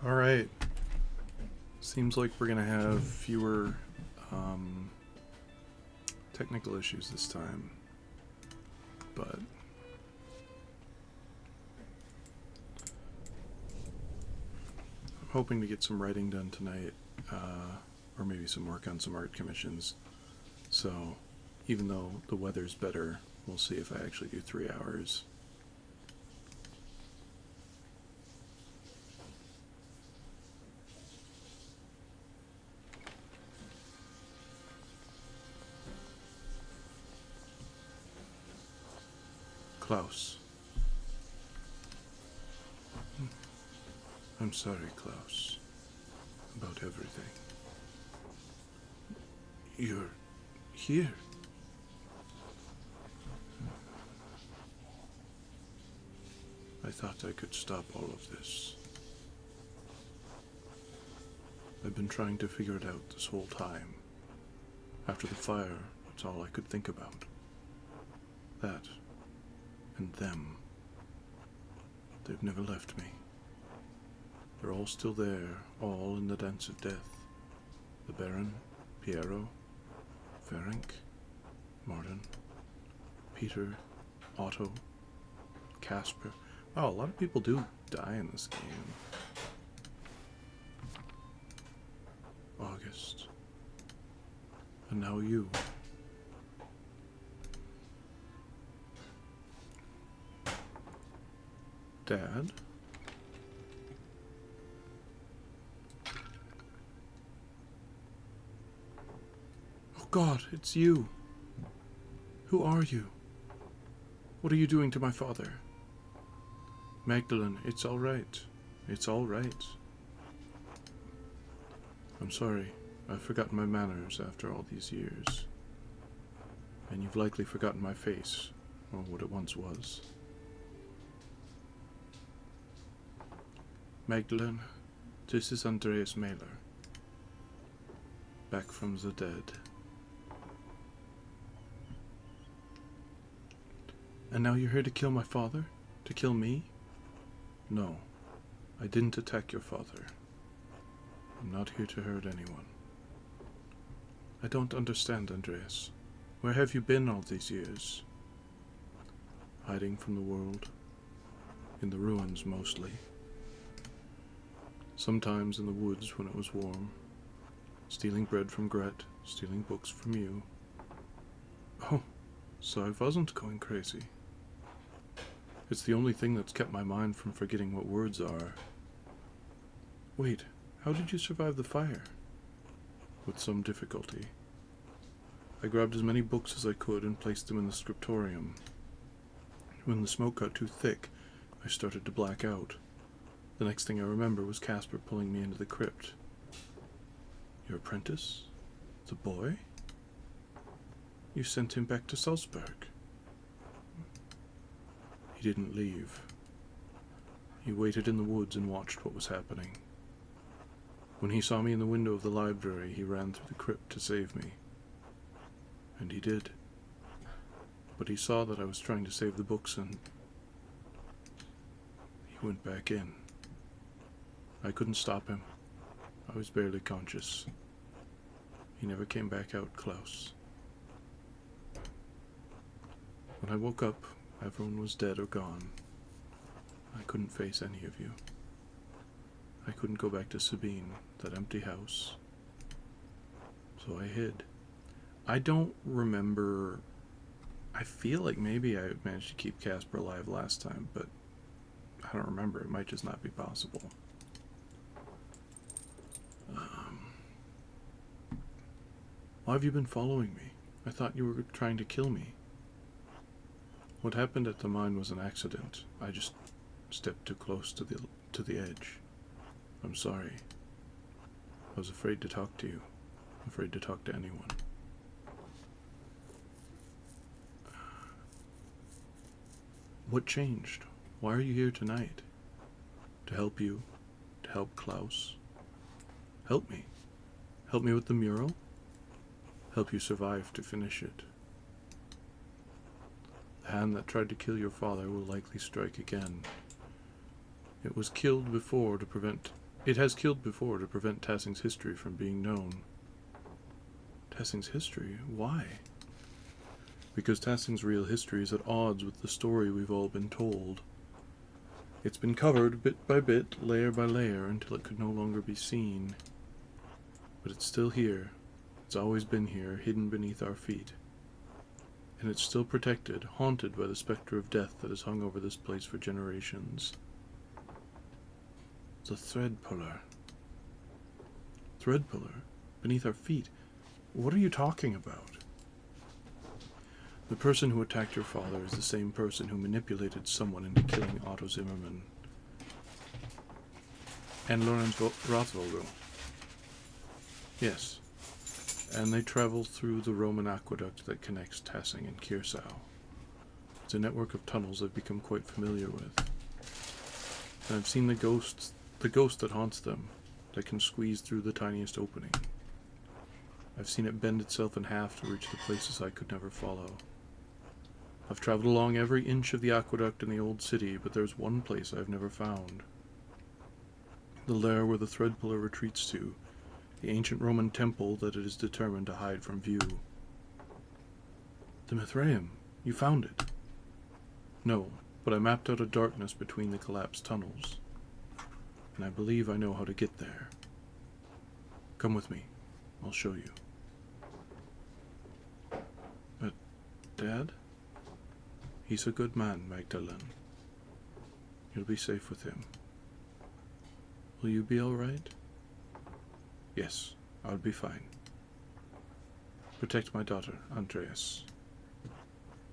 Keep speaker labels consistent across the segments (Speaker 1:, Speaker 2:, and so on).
Speaker 1: All right. Seems like we're gonna have fewer um, technical issues this time, but I'm hoping to get some writing done tonight, or maybe some work on some art commissions. So, even though the weather's better, we'll see if I actually do 3 hours. Klaus. I'm sorry, Klaus, about everything. You're here. I thought I could stop all of this. I've been trying to figure it out this whole time. After the fire, that's all I could think about. That and them. They've never left me. They're all still there, all in the dance of death. The Baron, Piero, Ferenc, Martin, Peter, Otto, Casper. Oh, a lot of people do die in this game. August. And now you. Dad? Oh God, it's you. Who are you? What are you doing to my father? Magdalene, it's all right. It's all right. I'm sorry. I've forgotten my manners after all these years. And you've likely forgotten my face, or what it once was. Magdalene, this is Andreas Mailer. Back from the dead. And now you're here to kill my father? To kill me? No, I didn't attack your father. I'm not here to hurt anyone. I don't understand, Andreas. Where have you been all these years? Hiding from the world. In the ruins, mostly. Sometimes in the woods when it was warm. Stealing bread from Gret, stealing books from you. Oh, so I wasn't going crazy. It's the only thing that's kept my mind from forgetting what words are. Wait, how did you survive the fire? With some difficulty. I grabbed as many books as I could and placed them in the scriptorium. When the smoke got too thick, I started to black out. The next thing I remember was Casper pulling me into the crypt. Your apprentice? The boy? You sent him back to Salzburg. He didn't leave. He waited in the woods and watched what was happening. When he saw me in the window of the library, he ran through the crypt to save me. And he did. But he saw that I was trying to save the books and he went back in. I couldn't stop him. I was barely conscious. He never came back out, Klaus. When I woke up, everyone was dead or gone. I couldn't face any of you. I couldn't go back to Sabine, that empty house. So I hid. I don't remember. I feel like maybe I managed to keep Casper alive last time, but I don't remember. It might just not be possible. Why have you been following me? I thought you were trying to kill me. What happened at the mine was an accident. I just stepped too close to the edge. I'm sorry. I was afraid to talk to you. Afraid to talk to anyone. What changed? Why are you here tonight? To help you? To help Klaus? Help me. Help me with the mural? Help you survive to finish it. The hand that tried to kill your father will likely strike again. It was killed before to prevent It has killed before to prevent Tassing's history from being known. Tassing's history? Why? Because Tassing's real history is at odds with the story we've all been told. It's been covered bit by bit, layer by layer, until it could no longer be seen. But it's still here. It's always been here, hidden beneath our feet. And it's still protected, haunted by the specter of death that has hung over this place for generations. The thread puller. Thread puller? Beneath our feet? What are you talking about? The person who attacked your father is the same person who manipulated someone into killing Otto Zimmermann. And Lorenz Rothvogel. Yes. And they travel through the Roman aqueduct that connects Tassing and Kiersau. It's a network of tunnels I've become quite familiar with. And I've seen the ghost that haunts them, that can squeeze through the tiniest opening. I've seen it bend itself in half to reach the places I could never follow. I've traveled along every inch of the aqueduct in the old city, but there's one place I've never found. The lair where the Threadpuller retreats to, the ancient Roman temple that it is determined to hide from view. The Mithraeum. You found it? No, but I mapped out a darkness between the collapsed tunnels. And I believe I know how to get there. Come with me. I'll show you. But, Dad? He's a good man, Magdalene. You'll be safe with him. Will you be all right? Yes, I'll be fine. Protect my daughter, Andreas.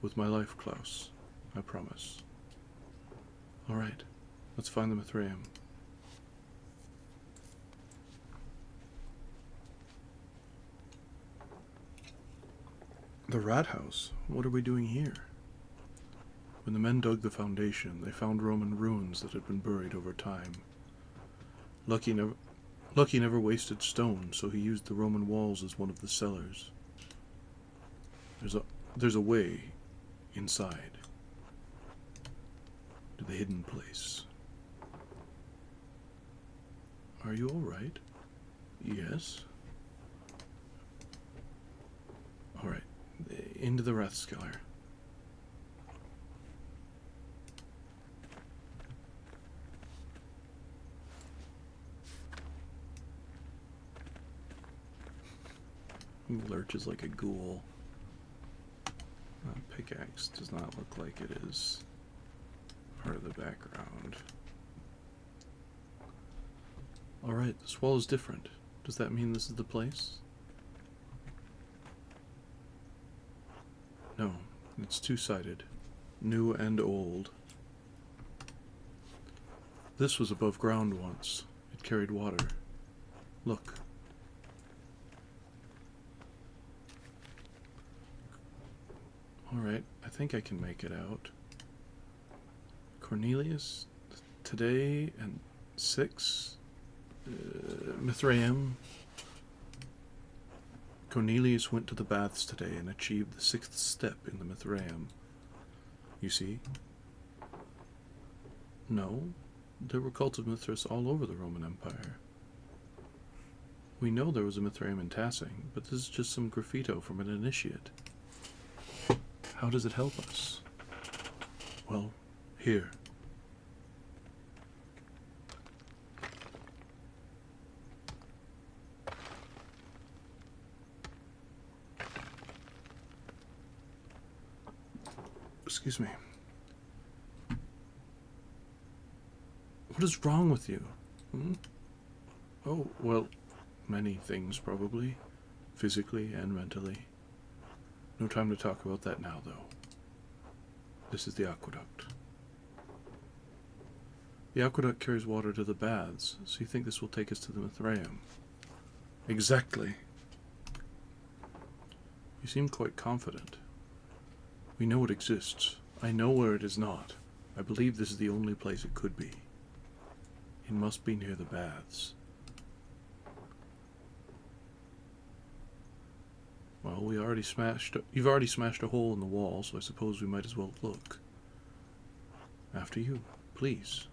Speaker 1: With my life, Klaus. I promise. All right, let's find the Mithraeum. The rat house? What are we doing here? When the men dug the foundation, they found Roman ruins that had been buried over time. Lucky never wasted stone, so he used the Roman walls as one of the cellars. There's a way inside to the hidden place. Are you all right? Yes. All right, into the Rathskeller. He lurches like a ghoul. Pickaxe does not look like it is part of the background. Alright, this wall is different. Does that mean this is the place? No, it's two-sided. New and old. This was above ground once. It carried water. Look. Alright, I think I can make it out. Cornelius, today, and 6. Mithraeum. Cornelius went to the baths today and achieved the 6th step in the Mithraeum. You see? No, there were cults of Mithras all over the Roman Empire. We know there was a Mithraeum in Tassing, but this is just some graffito from an initiate. How does it help us? Well, here. Excuse me. What is wrong with you? Oh, well, many things probably. Physically and mentally. No time to talk about that now, though. This is the aqueduct. The aqueduct carries water to the baths, so you think this will take us to the Mithraeum? Exactly. You seem quite confident. We know it exists. I know where it is not. I believe this is the only place it could be. It must be near the baths. Well, you've already smashed a hole in the wall, so I suppose we might as well look. After you, please.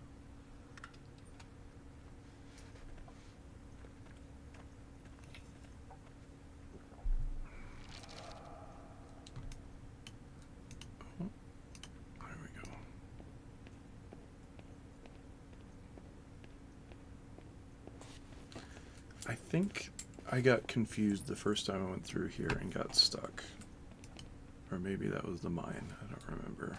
Speaker 1: think I got confused the first time I went through here and got stuck. Or maybe that was the mine. I don't remember.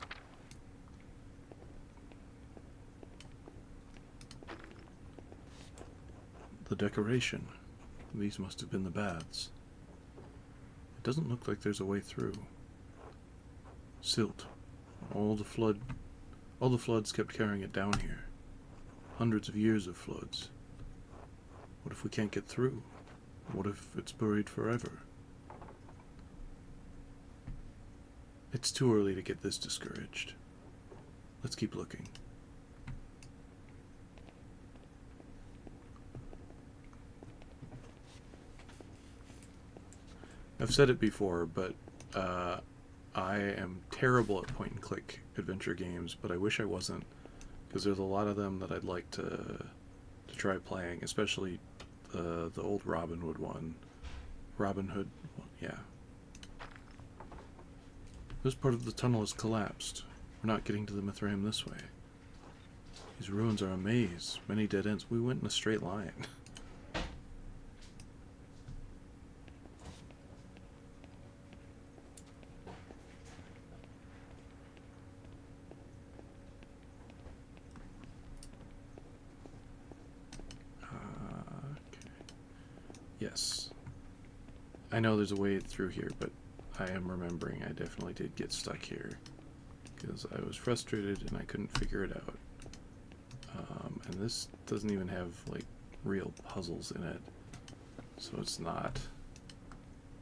Speaker 1: The decoration. These must have been the baths. It doesn't look like there's a way through. Silt. All the floods kept carrying it down here. Hundreds of years of floods. What if we can't get through? What if it's buried forever? It's too early to get this discouraged. Let's keep looking. I've said it before, but I am terrible at point-and-click adventure games, but I wish I wasn't, because there's a lot of them that I'd like to try playing, especially the old Robin Hood one. Robin Hood, yeah. This part of the tunnel has collapsed. We're not getting to the Mithraeum this way. These ruins are a maze, many dead ends. We went in a straight line. Yes. I know there's a way through here, but I am remembering I definitely did get stuck here. Because I was frustrated and I couldn't figure it out. And this doesn't even have, like, real puzzles in it. So it's not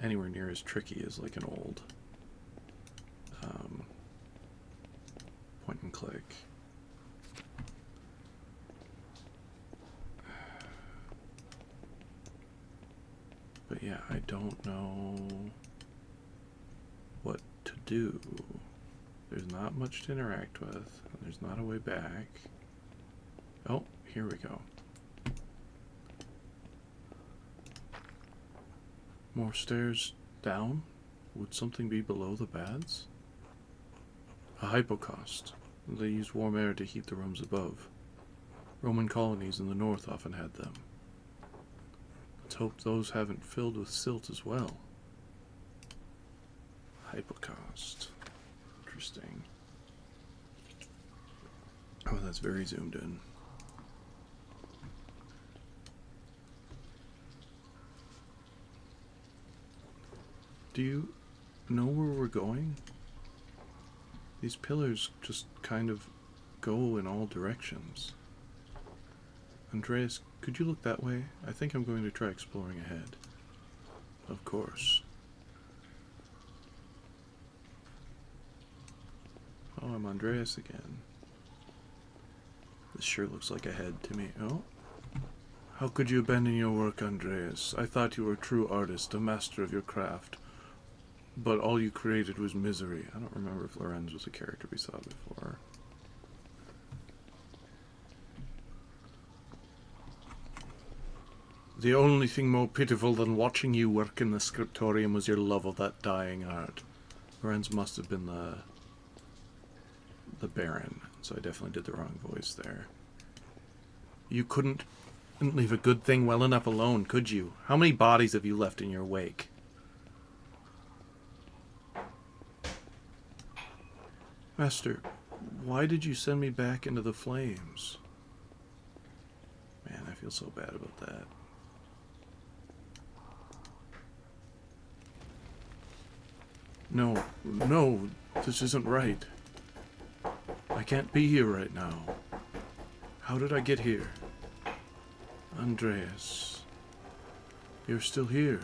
Speaker 1: anywhere near as tricky as, like, an old point and click. But yeah, I don't know what to do. There's not much to interact with, and there's not a way back. Oh, here we go. More stairs down? Would something be below the baths? A hypocaust. They use warm air to heat the rooms above. Roman colonies in the north often had them. Let's hope those haven't filled with silt as well. Hypocaust. Interesting. Oh, that's very zoomed in. Do you know where we're going? These pillars just kind of go in all directions. Andreas, could you look that way? I think I'm going to try exploring ahead. Of course. Oh, I'm Andreas again. This sure looks like a head to me. Oh? How could you abandon your work, Andreas? I thought you were a true artist, a master of your craft. But all you created was misery. I don't remember if Lorenz was a character we saw before. The only thing more pitiful than watching you work in the scriptorium was your love of that dying art. Lorenz must have been the Baron, so I definitely did the wrong voice there. You couldn't leave a good thing well enough alone, could you? How many bodies have you left in your wake? Master, why did you send me back into the flames? Man, I feel so bad about that. No, no, this isn't right. I can't be here right now. How did I get here? Andreas, you're still here.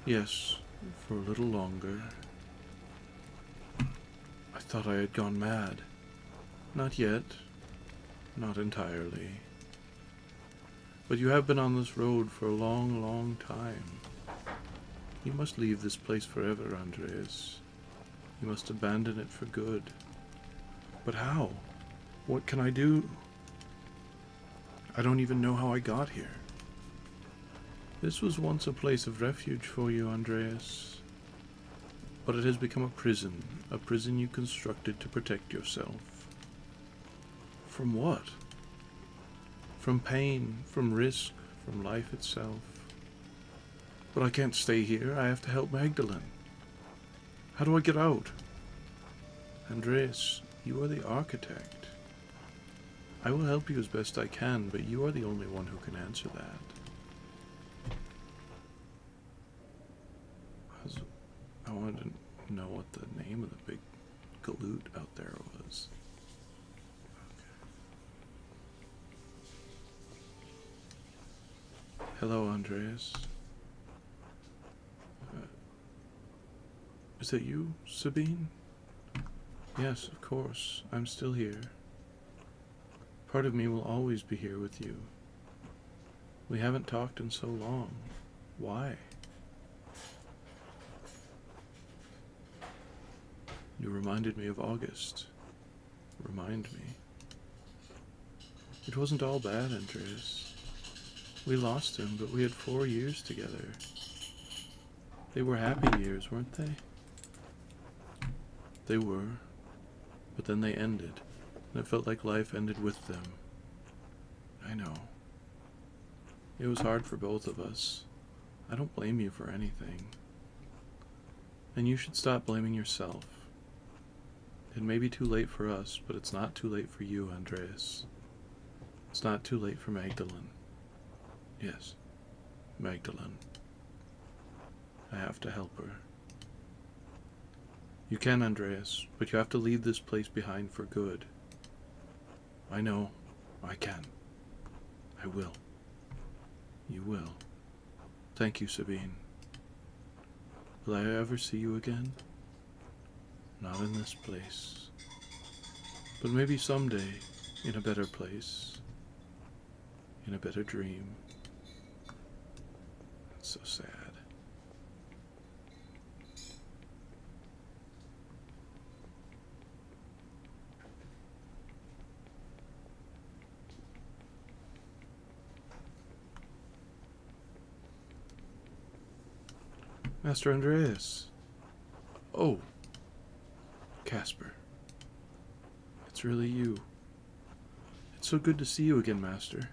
Speaker 1: Yes, for a little longer. I thought I had gone mad. Not yet. Not entirely. But you have been on this road for a long, long time. You must leave this place forever, Andreas. You must abandon it for good. But how? What can I do? I don't even know how I got here. This was once a place of refuge for you, Andreas. But it has become a prison you constructed to protect yourself. From what? From pain, from risk, from life itself. But I can't stay here. I have to help Magdalene. How do I get out? Andreas, you are the architect. I will help you as best I can, but you are the only one who can answer that. I wanted to know what the name of the big galoot out there was. Okay. Hello, Andreas. Is that you, Sabine? Yes, of course. I'm still here. Part of me will always be here with you. We haven't talked in so long. Why? You reminded me of August. Remind me. It wasn't all bad, Andreas. We lost him, but we had 4 years together. They were happy years, weren't they? They were, but then they ended, and it felt like life ended with them. I know. It was hard for both of us. I don't blame you for anything. And you should stop blaming yourself. It may be too late for us, but it's not too late for you, Andreas. It's not too late for Magdalene. Yes, Magdalene. I have to help her. You can, Andreas, but you have to leave this place behind for good. I know. I can. I will. You will. Thank you, Sabine. Will I ever see you again? Not in this place. But maybe someday, in a better place. In a better dream. It's so sad. Master Andreas. Oh. Casper. It's really you. It's so good to see you again, Master.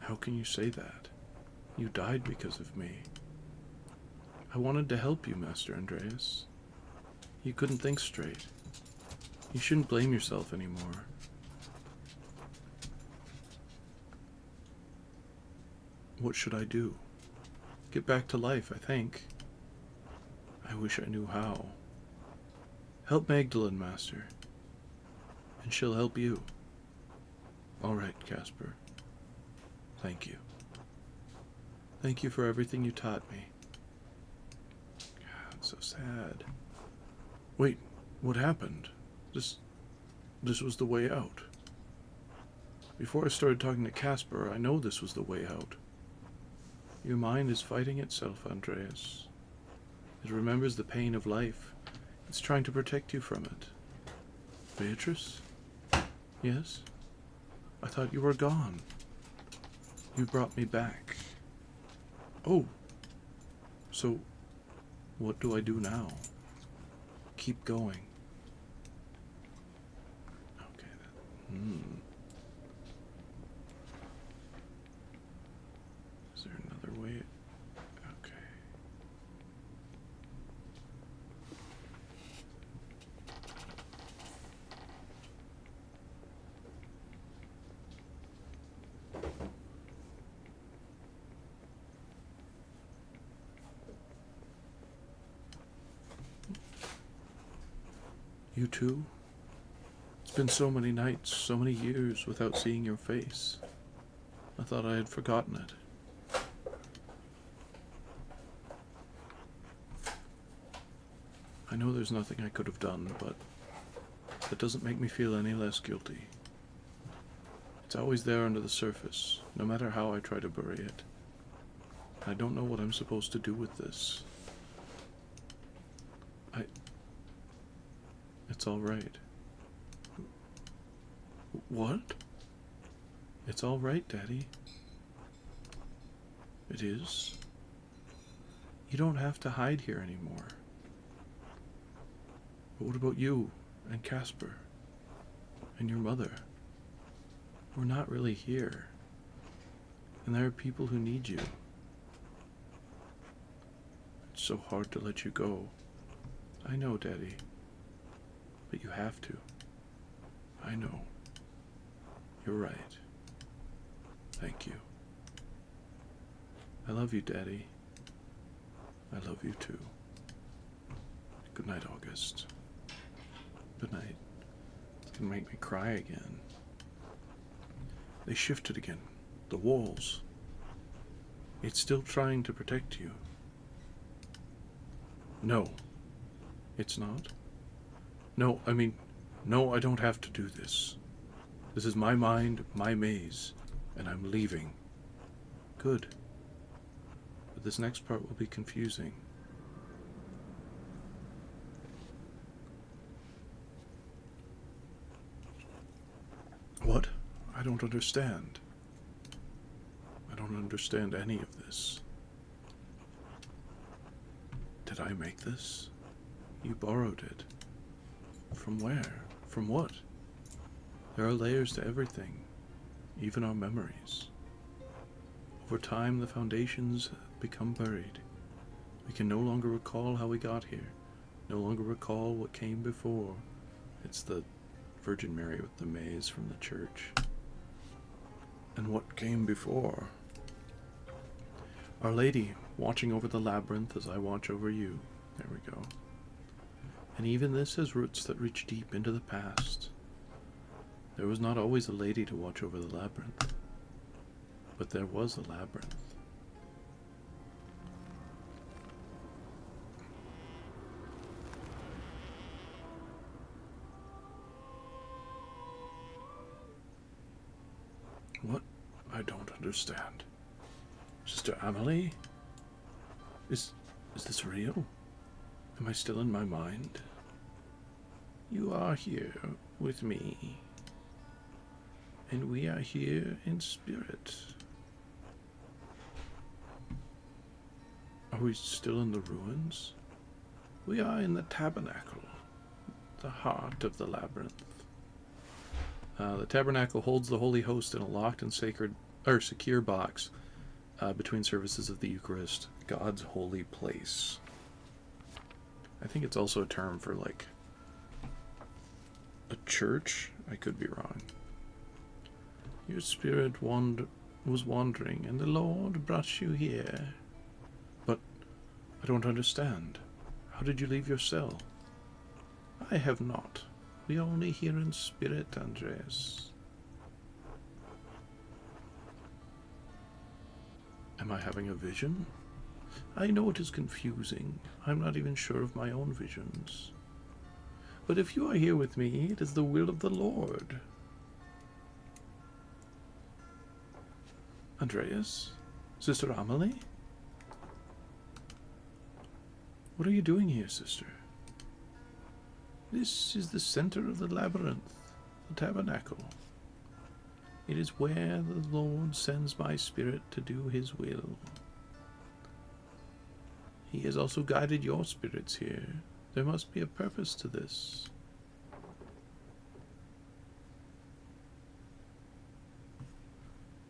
Speaker 1: How can you say that? You died because of me. I wanted to help you, Master Andreas. You couldn't think straight. You shouldn't blame yourself anymore. What should I do? Get back to life, I think. I wish I knew how. Help Magdalene, Master. And she'll help you. All right, Casper. Thank you. Thank you for everything you taught me. God, it's so sad. Wait, what happened? This was the way out. Before I started talking to Casper, I know this was the way out. Your mind is fighting itself, Andreas. It remembers the pain of life. It's trying to protect you from it. Beatrice? Yes? I thought you were gone. You brought me back. Oh. So, what do I do now? Keep going. Okay. Is there another way? Okay. You too? It's been so many nights, so many years without seeing your face. I thought I had forgotten it. I know there's nothing I could have done, but that doesn't make me feel any less guilty. It's always there under the surface, no matter how I try to bury it. I don't know what I'm supposed to do with this. It's all right. What? It's all right, Daddy. It is. You don't have to hide here anymore. But what about you and Casper and your mother? We're not really here. And there are people who need you. It's so hard to let you go. I know, Daddy. But you have to. I know. You're right. Thank you. I love you, Daddy. I love you too. Good night, August. Good night. It's gonna make me cry again. They shifted again. The walls. It's still trying to protect you. No. It's not. No, no, I don't have to do this. This is my mind, my maze, and I'm leaving. Good. But this next part will be confusing. What? I don't understand. I don't understand any of this. Did I make this? You borrowed it. From where? From what? There are layers to everything, even our memories. Over time, the foundations become buried. We can no longer recall how we got here, no longer recall what came before. It's the Virgin Mary with the maze from the church. And what came before? Our Lady, watching over the labyrinth as I watch over you. There we go. And even this has roots that reach deep into the past. There was not always a lady to watch over the labyrinth, but there was a labyrinth. What? I don't understand. Sister Amelie? Is this real? Am I still in my mind? You are here with me. And we are here in spirit. Are we still in the ruins? We are in the tabernacle, the heart of the labyrinth. The tabernacle holds the Holy Host in a locked and secure box between services of the Eucharist, God's holy place. I think it's also a term for, like, a church? I could be wrong. Your spirit was wandering, and the Lord brought you here. But I don't understand. How did you leave your cell? I have not. We only hear in spirit, Andreas. Am I having a vision? I know it is confusing. I'm not even sure of my own visions. But if you are here with me, it is the will of the Lord. Andreas? Sister Amelie? What are you doing here, sister? This is the center of the labyrinth, the tabernacle. It is where the Lord sends my spirit to do his will. He has also guided your spirits here. There must be a purpose to this.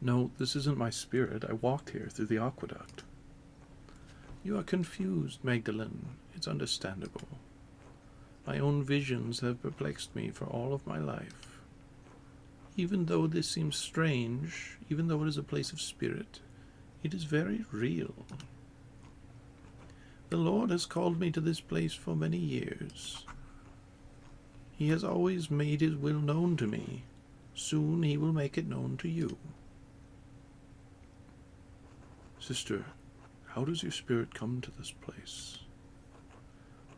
Speaker 1: No, this isn't my spirit. I walked here through the aqueduct. You are confused, Magdalene. It's understandable. My own visions have perplexed me for all of my life. Even though this seems strange, even though it is a place of spirit, it is very real. The Lord has called me to this place for many years. He has always made his will known to me. Soon he will make it known to you. Sister, how does your spirit come to this place?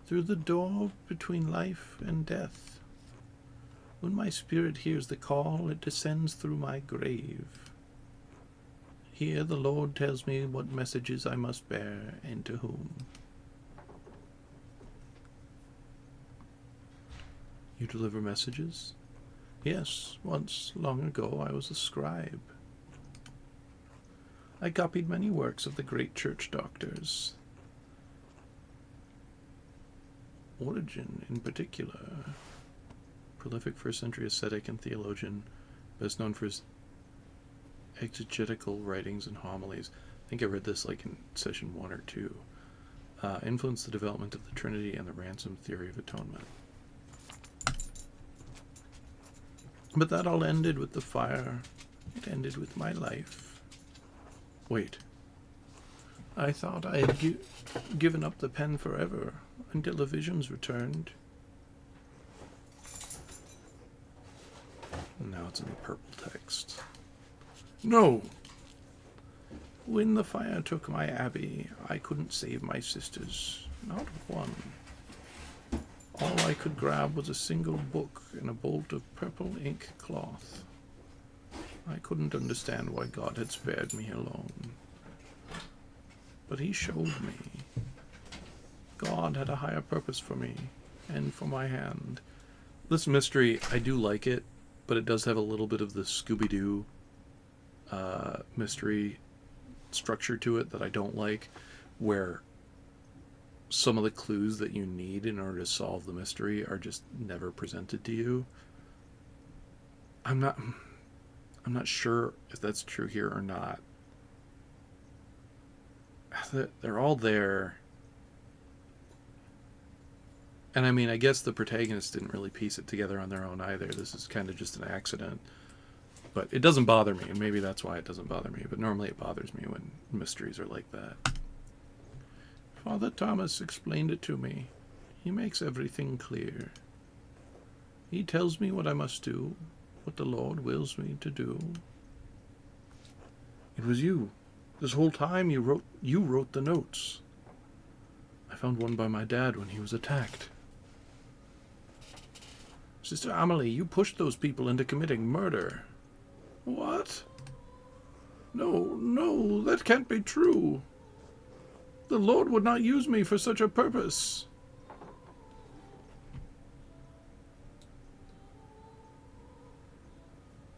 Speaker 1: Through the door between life and death. When my spirit hears the call, it descends through my grave. Here the Lord tells me what messages I must bear and to whom. You deliver messages? Yes, once, long ago, I was a scribe. I copied many works of the great church doctors. Origen, in particular, prolific first-century ascetic and theologian, best known for his exegetical writings and homilies. I think I read this like in session 1 or 2. Influenced the development of the Trinity and the ransom theory of atonement. But that all ended with the fire. It ended with my life. Wait. I thought I had given up the pen forever until the visions returned. And now it's in purple text. No! When the fire took my abbey, I couldn't save my sisters. Not one. All I could grab was a single book and a bolt of purple ink cloth. I couldn't understand why God had spared me alone. But he showed me. God had a higher purpose for me, and for my hand. This mystery, I do like it, but it does have a little bit of the Scooby-Doo mystery structure to it that I don't like, where some of the clues that you need in order to solve the mystery are just never presented to you. I'm not sure if that's true here or not. They're all there. And I mean, I guess the protagonists didn't really piece it together on their own either. This is kind of just an accident. But it doesn't bother me, and maybe that's why it doesn't bother me. But normally it bothers me when mysteries are like that. Father Thomas explained it to me. He makes everything clear. He tells me what I must do, what the Lord wills me to do. It was you. This whole time you wrote the notes. I found one by my dad when he was attacked. Sister Amelie, you pushed those people into committing murder. What? No, that can't be true. The Lord would not use me for such a purpose.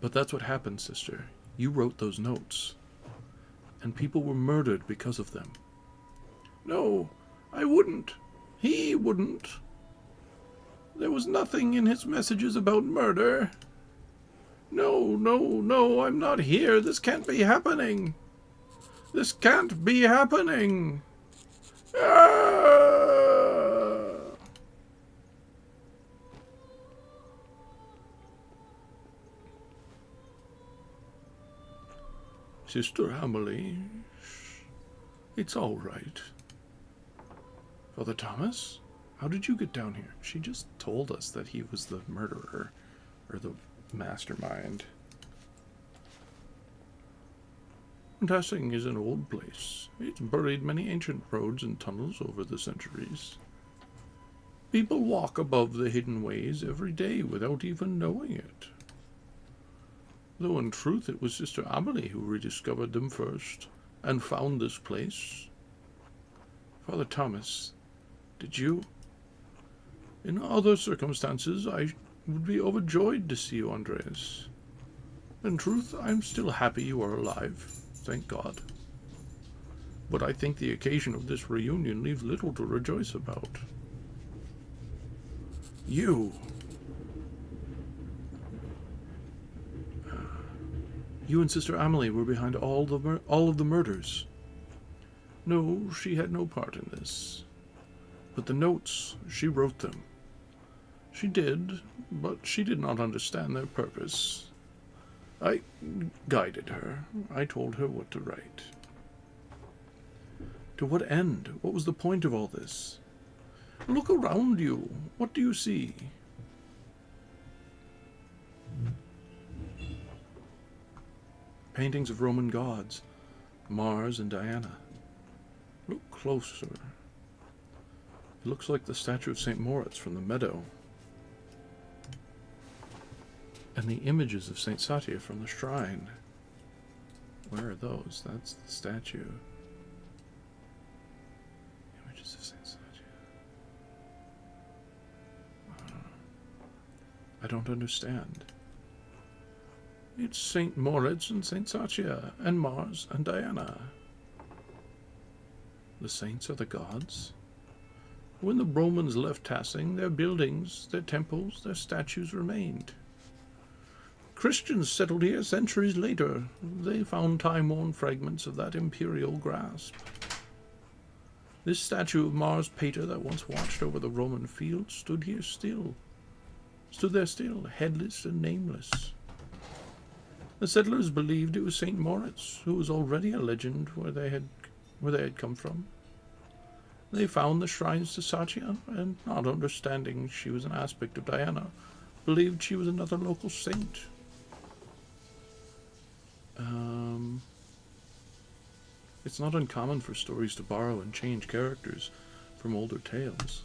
Speaker 1: But that's what happened, sister. You wrote those notes. And people were murdered because of them. No, I wouldn't. He wouldn't. There was nothing in his messages about murder. No, I'm not here. This can't be happening. This can't be happening. Ah! Sister Amelie, it's all right. Father Thomas, how did you get down here? She just told us that he was the murderer, or the mastermind. Tassing is an old place. It's buried many ancient roads and tunnels over the centuries. People walk above the hidden ways every day without even knowing it. Though in truth it was Sister Amelie who rediscovered them first, and found this place. Father Thomas, did you? In other circumstances, I would be overjoyed to see you, Andreas. In truth, I'm still happy you are alive, thank God. But I think the occasion of this reunion leaves little to rejoice about. You and Sister Amelie were behind all of the murders. No, she had no part in this. But the notes, she wrote them. She did, but she did not understand their purpose. I guided her. I told her what to write. To what end? What was the point of all this? Look around you. What do you see? Paintings of Roman gods, Mars and Diana. Look closer. It looks like the statue of St. Moritz from the meadow. And the images of St. Satya from the shrine. Where are those? That's the statue. Images of St. Satya. I don't understand. It's St. Moritz and St. Satya, and Mars and Diana. The saints are the gods? When the Romans left Tassing, their buildings, their temples, their statues remained. Christians settled here centuries later. They found time-worn fragments of that imperial grasp. This statue of Mars Pater that once watched over the Roman field stood there still, headless and nameless. The settlers believed it was St. Moritz, who was already a legend where they had come from. They found the shrines to Satya, and not understanding she was an aspect of Diana, believed she was another local saint. It's not uncommon for stories to borrow and change characters from older tales.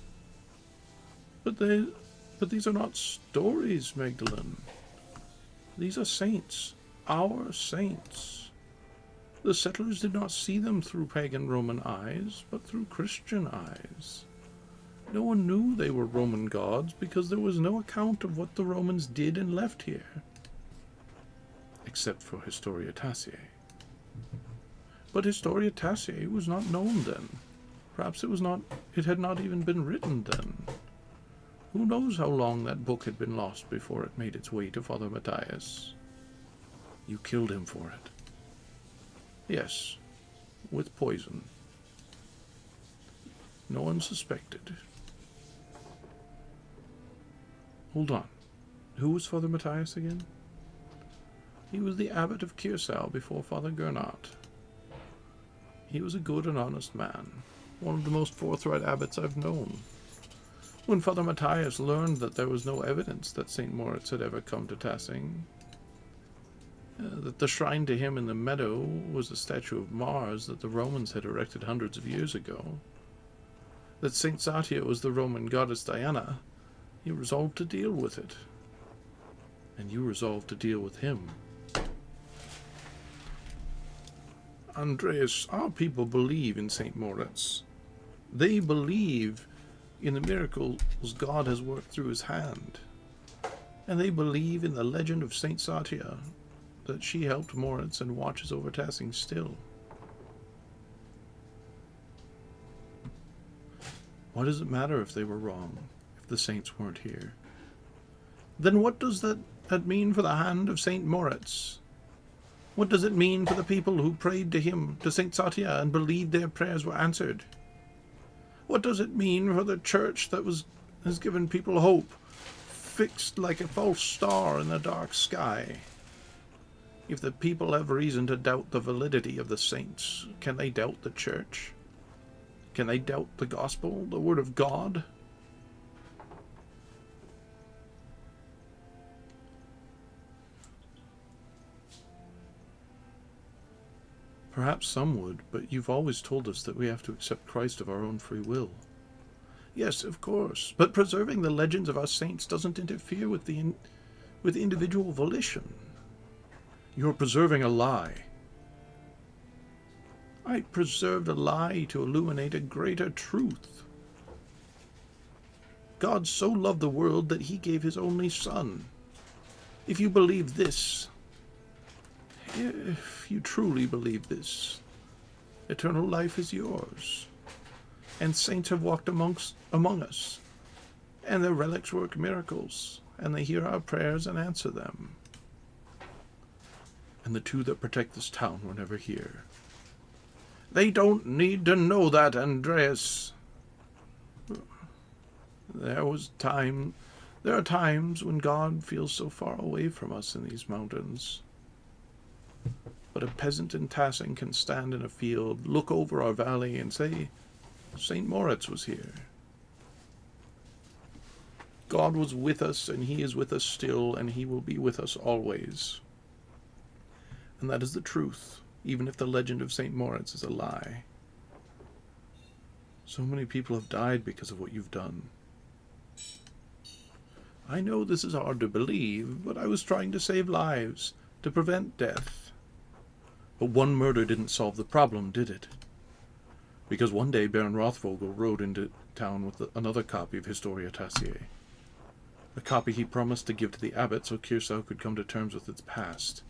Speaker 1: But these are not stories, Magdalene. These are saints, our saints. The settlers did not see them through pagan Roman eyes, but through Christian eyes. No one knew they were Roman gods because there was no account of what the Romans did and left here, except for Historia Taciae. But Historia Taciae was not known then. Perhaps it had not even been written then. Who knows how long that book had been lost before it made its way to Father Matthias? You killed him for it. Yes, with poison. No one suspected. Hold on. Who was Father Matthias again? He was the abbot of Kiersau before Father Gernot. He was a good and honest man, one of the most forthright abbots I've known. When Father Matthias learned that there was no evidence that St. Moritz had ever come to Tassing, that the shrine to him in the meadow was a statue of Mars that the Romans had erected hundreds of years ago, that St. Satya was the Roman goddess Diana, he resolved to deal with it. And you resolved to deal with him. Andreas, our people believe in St. Moritz. They believe in the miracles God has worked through his hand. And they believe in the legend of St. Satya, that she helped Moritz and watches over Tassing still. What does it matter if they were wrong, if the saints weren't here? Then what does that mean for the hand of St. Moritz? What does it mean for the people who prayed to him, to St. Satya, and believed their prayers were answered? What does it mean for the church that has given people hope, fixed like a false star in the dark sky? If the people have reason to doubt the validity of the saints, can they doubt the church? Can they doubt the gospel, the word of God? Perhaps some would, but you've always told us that we have to accept Christ of our own free will. Yes, of course, but preserving the legends of our saints doesn't interfere with individual volition. You're preserving a lie. I preserved a lie to illuminate a greater truth. God so loved the world that he gave his only Son. If you believe this, if you truly believe this, eternal life is yours. And saints have walked among us, and their relics work miracles, and they hear our prayers and answer them. And the two that protect this town were never here. They don't need to know that, Andreas. There are times when God feels so far away from us in these mountains. But a peasant in Tassing can stand in a field, look over our valley, and say, St. Moritz was here. God was with us, and he is with us still, and he will be with us always. And that is the truth, even if the legend of St. Moritz is a lie. So many people have died because of what you've done. I know this is hard to believe, but I was trying to save lives, to prevent death. But one murder didn't solve the problem, did it? Because one day Baron Rothvogel rode into town with another copy of Historia Taciae. A copy he promised to give to the abbot so Kiersau could come to terms with its past.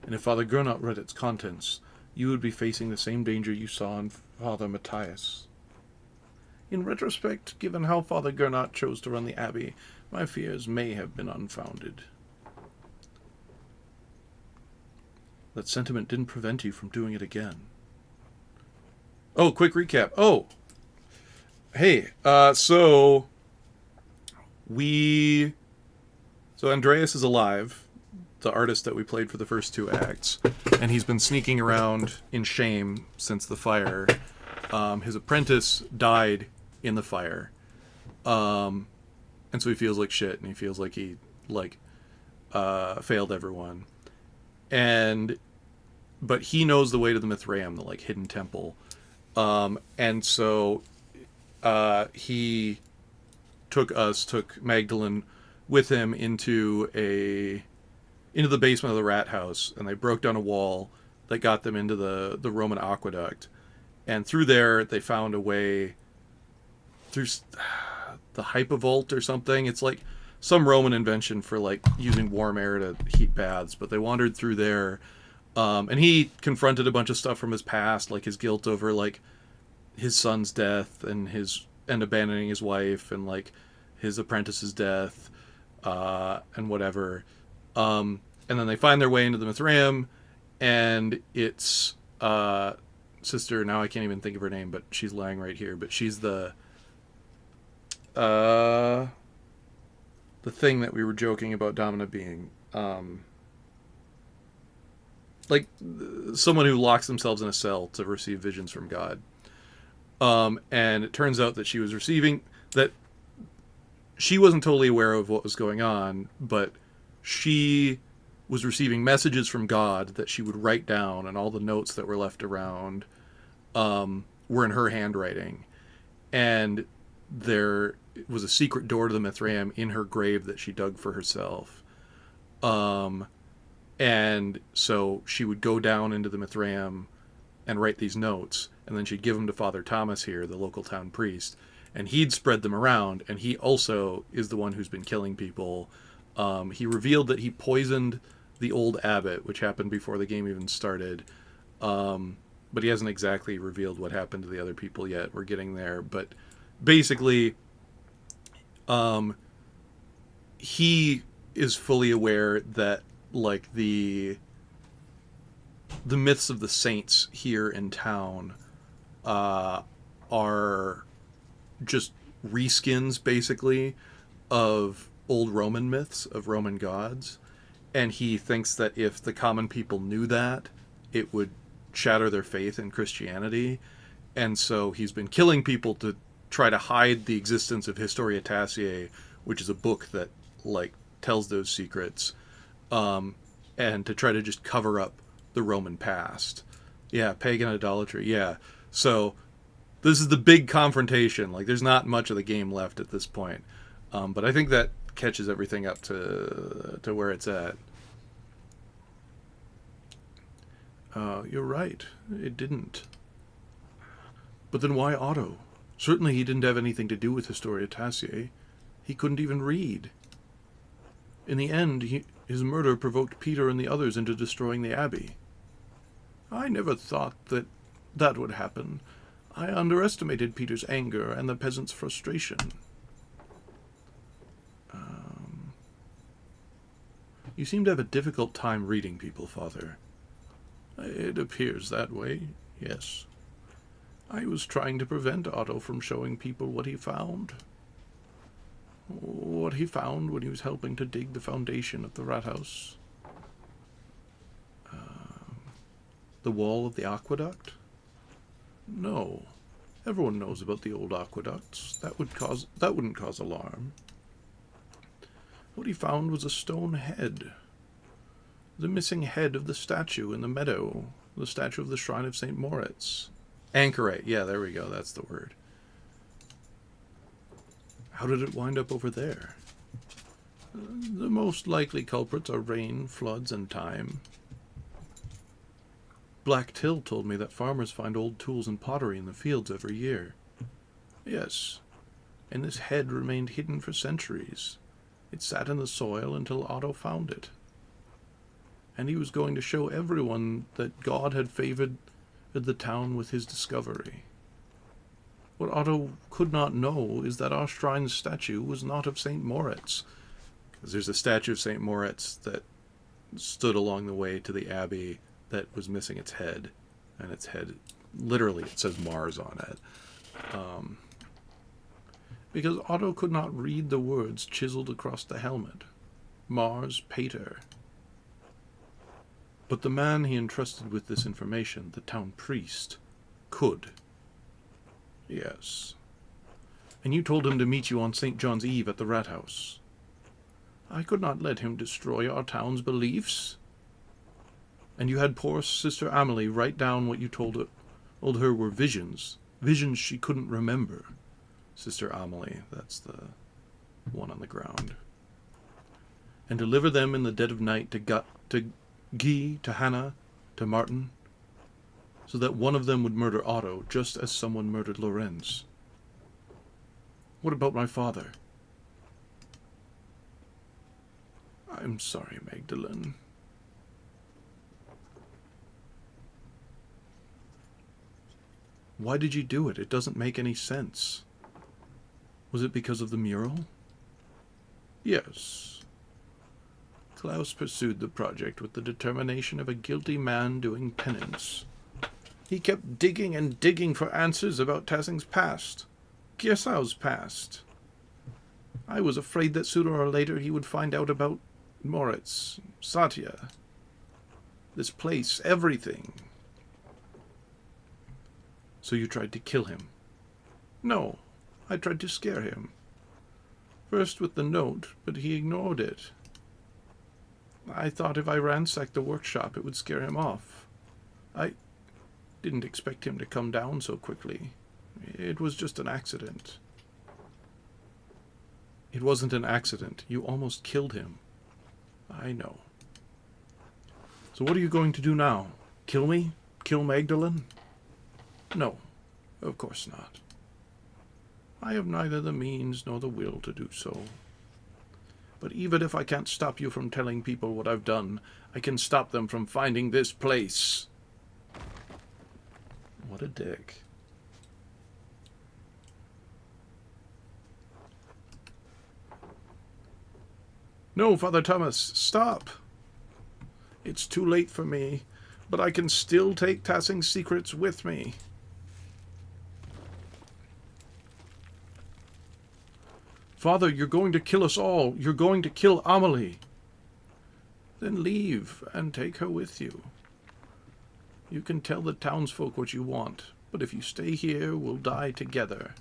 Speaker 1: And if Father Gernot read its contents, you would be facing the same danger you saw in Father Matthias. In retrospect, given how Father Gernot chose to run the abbey, my fears may have been unfounded. That sentiment didn't prevent you from doing it again. Oh, quick recap. Oh, hey, we, so Andreas is alive, the artist that we played for the first 2 acts, and he's been sneaking around in shame since the fire. His apprentice died in the fire, and so he feels like shit, and he feels like he failed everyone, but he knows the way to the Mithraeum, the hidden temple, and so he took Magdalene with him into the basement of the rat house, and they broke down a wall that got them into the Roman aqueduct, and through there they found a way through the hypovolt or something. It's like some Roman invention for using warm air to heat baths, but they wandered through there, and he confronted a bunch of stuff from his past, like his guilt over his son's death and abandoning his wife, and his apprentice's death, and whatever. And then they find their way into the Mithraeum, and it's sister. Now I can't even think of her name, but she's lying right here. But she's the thing that we were joking about Domina being, someone who locks themselves in a cell to receive visions from God. And it turns out that she wasn't totally aware of what was going on, but she was receiving messages from God that she would write down, and all the notes that were left around were in her handwriting. And there was a secret door to the Mithraeum in her grave that she dug for herself. And so she would go down into the Mithraeum and write these notes, and then she'd give them to Father Thomas here, the local town priest, and he'd spread them around, and he also is the one who's been killing people. He revealed that he poisoned the old abbot, which happened before the game even started, but he hasn't exactly revealed what happened to the other people yet. We're getting there, but basically he is fully aware that the myths of the saints here in town are just reskins, basically, of old Roman myths of Roman gods. And he thinks that if the common people knew that, it would shatter their faith in Christianity. And so he's been killing people to try to hide the existence of Historietaceae, which is a book that tells those secrets, and to try to just cover up the Roman past. Yeah, pagan idolatry. Yeah. So this is the big confrontation. There's not much of the game left at this point. But I think that catches everything up to where it's at. You're right. It didn't. But then why Otto? Certainly he didn't have anything to do with Historietaceae. He couldn't even read. In the end, his murder provoked Peter and the others into destroying the abbey. I never thought that would happen. I underestimated Peter's anger and the peasants' frustration. You seem to have a difficult time reading people, Father. It appears that way, yes. I was trying to prevent Otto from showing people what he found. What he found when he was helping to dig the foundation of the rat house. The wall of the aqueduct? No. Everyone knows about the old aqueducts. That wouldn't cause alarm. What he found was a stone head. The missing head of the statue in the meadow. The statue of the shrine of St. Moritz. Anchorite. Yeah, there we go. That's the word. How did it wind up over there? The most likely culprits are rain, floods, and time. Black Till told me that farmers find old tools and pottery in the fields every year. Yes, and this head remained hidden for centuries. It sat in the soil until Otto found it. And he was going to show everyone that God had favored the town with his discovery. What Otto could not know is that our shrine's statue was not of St. Moritz, because there's a statue of St. Moritz that stood along the way to the abbey that was missing its head, and its head, literally, it says Mars on it. Because Otto could not read the words chiseled across the helmet. Mars Pater. But the man he entrusted with this information, the town priest, could. Yes. And you told him to meet you on St. John's Eve at the rat house. I could not let him destroy our town's beliefs. And you had poor Sister Amelie write down what you told her were visions. Visions she couldn't remember. Sister Amelie, that's the one on the ground. And deliver them in the dead of night to Guy, to Hannah, to Martin, so that one of them would murder Otto, just as someone murdered Lorenz. What about my father? I'm sorry, Magdalene. Why did you do it? It doesn't make any sense. Was it because of the mural? Yes. Klaus pursued the project with the determination of a guilty man doing penance. He kept digging and digging for answers about Tassing's past. Gersau's past. I was afraid that sooner or later he would find out about Moritz, Satya, this place, everything. So you tried to kill him? No, I tried to scare him. First with the note, but he ignored it. I thought if I ransacked the workshop it would scare him off. I didn't expect him to come down so quickly. It was just an accident. It wasn't an accident. You almost killed him. I know. So what are you going to do now? Kill me? Kill Magdalene? No, of course not. I have neither the means nor the will to do so. But even if I can't stop you from telling people what I've done, I can stop them from finding this place. What a dick. No, Father Thomas, stop. It's too late for me, but I can still take Tassing's secrets with me. Father, you're going to kill us all. You're going to kill Amelie. Then leave and take her with you. You can tell the townsfolk what you want, but if you stay here, we'll die together.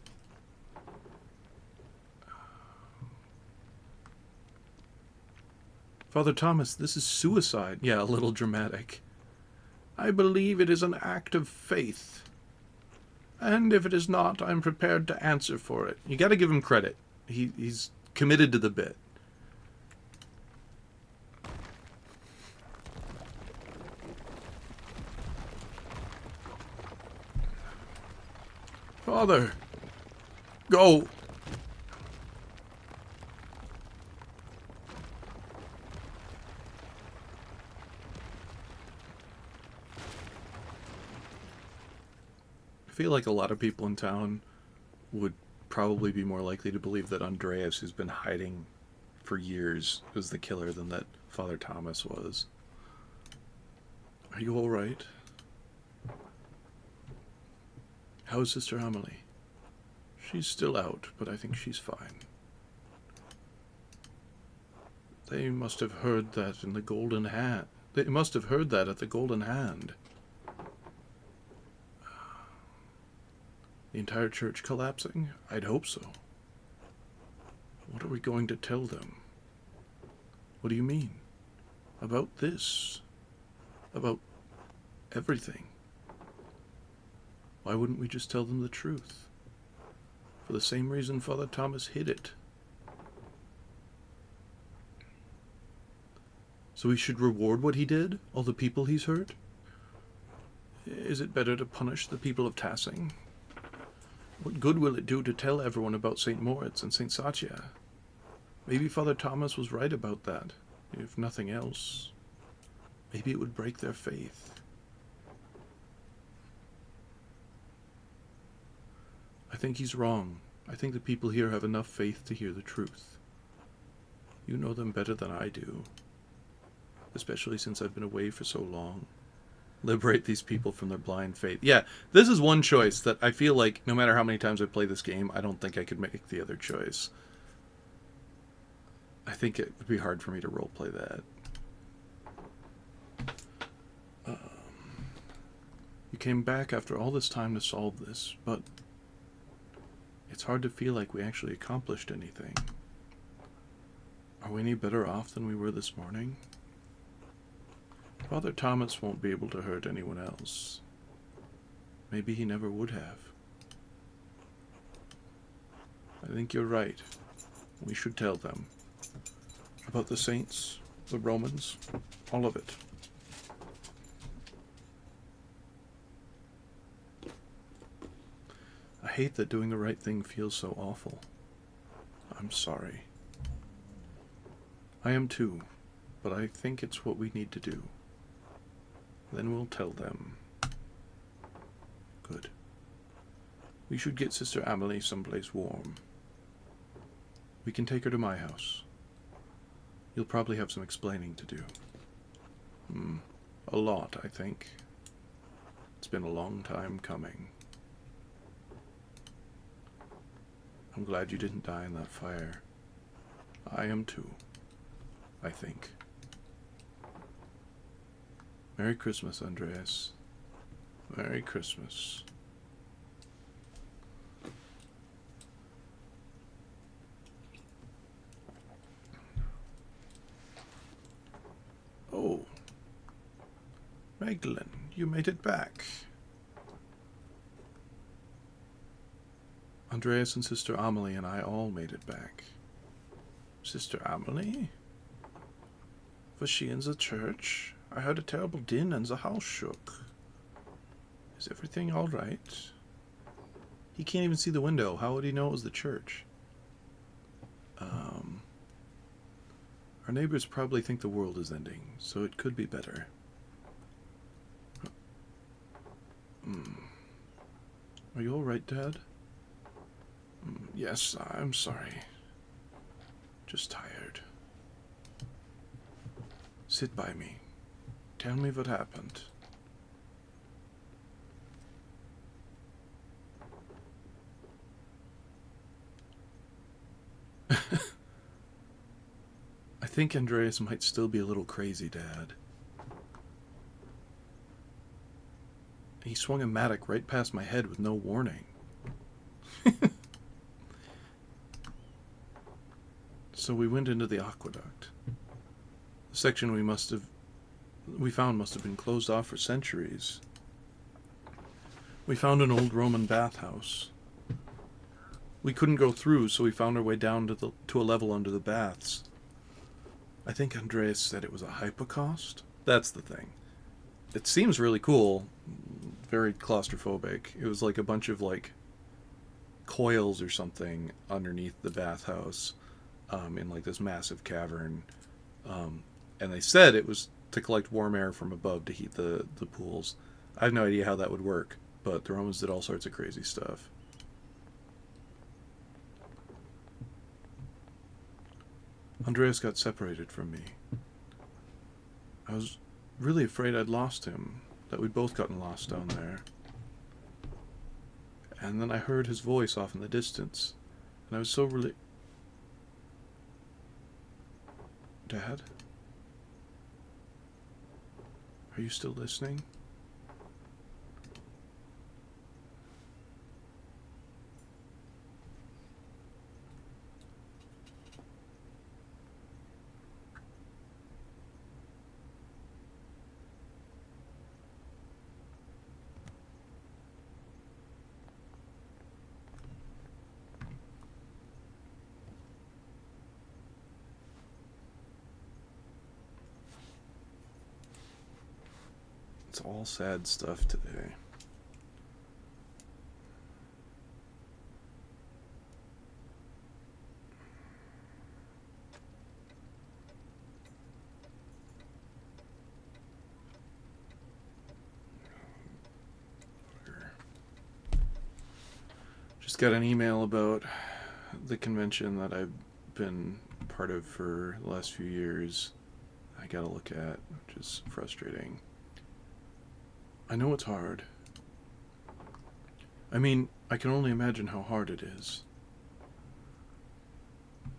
Speaker 1: Father Thomas, this is suicide. Yeah, a little dramatic. I believe it is an act of faith. And if it is not, I'm prepared to answer for it. You got to give him credit. He's committed to the bit. Father, go. I feel like a lot of people in town would probably be more likely to believe that Andreas, who's been hiding for years, was the killer than that Father Thomas was. Are you all right? How's Sister Amelie? She's still out, but I think she's fine. They must have heard that in the Golden Hand. They must have heard that at the Golden Hand. The entire church collapsing? I'd hope so. What are we going to tell them? What do you mean? About this? About everything? Why wouldn't we just tell them the truth? For the same reason Father Thomas hid it. So we should reward what he did? All the people he's hurt? Is it better to punish the people of Tassing? What good will it do to tell everyone about St. Moritz and St. Satya? Maybe Father Thomas was right about that, if nothing else. Maybe it would break their faith. I think he's wrong. I think the people here have enough faith to hear the truth. You know them better than I do, especially since I've been away for so long. Liberate these people from their blind faith. Yeah, this is one choice that I feel like no matter how many times I play this game, I don't think I could make the other choice. I think it would be hard for me to roleplay that. You came back after all this time to solve this, but it's hard to feel like we actually accomplished anything. Are we any better off than we were this morning? Father Thomas won't be able to hurt anyone else. Maybe he never would have. I think you're right. We should tell them. About the saints, the Romans, all of it. I hate that doing the right thing feels so awful. I'm sorry. I am too, but I think it's what we need to do. Then we'll tell them. Good. We should get Sister Amelie someplace warm. We can take her to my house. You'll probably have some explaining to do. A lot, I think. It's been a long time coming. I'm glad you didn't die in that fire. I am too, I think. Merry Christmas, Andreas. Merry Christmas. Oh. Magdalene, you made it back. Andreas and Sister Amelie and I all made it back. Sister Amelie? Was she in the church? I heard a terrible din and the house shook. Is everything all right? He can't even see the window. How would he know it was the church? Our neighbors probably think the world is ending, so it could be better. Are you all right, Dad? Yes, I'm sorry. Just tired. Sit by me. Tell me what happened. I think Andreas might still be a little crazy, Dad. He swung a mattock right past my head with no warning. So we went into the aqueduct. The section we found must have been closed off for centuries. We found an old Roman bathhouse. We couldn't go through, so we found our way down to a level under the baths. I think Andreas said it was a hypocaust. That's the thing. It seems really cool. Very claustrophobic. It was like a bunch of like coils or something underneath the bathhouse, in like this massive cavern. And they said it was to collect warm air from above to heat the pools. I have no idea how that would work, but the Romans did all sorts of crazy stuff. Andreas got separated from me. I was really afraid I'd lost him, that we'd both gotten lost down there. And then I heard his voice off in the distance, and I was so Dad? Are you still listening? It's all sad stuff today. Just got an email about the convention that I've been part of for the last few years. I gotta look at, which is frustrating. I know it's hard. I mean, I can only imagine how hard it is.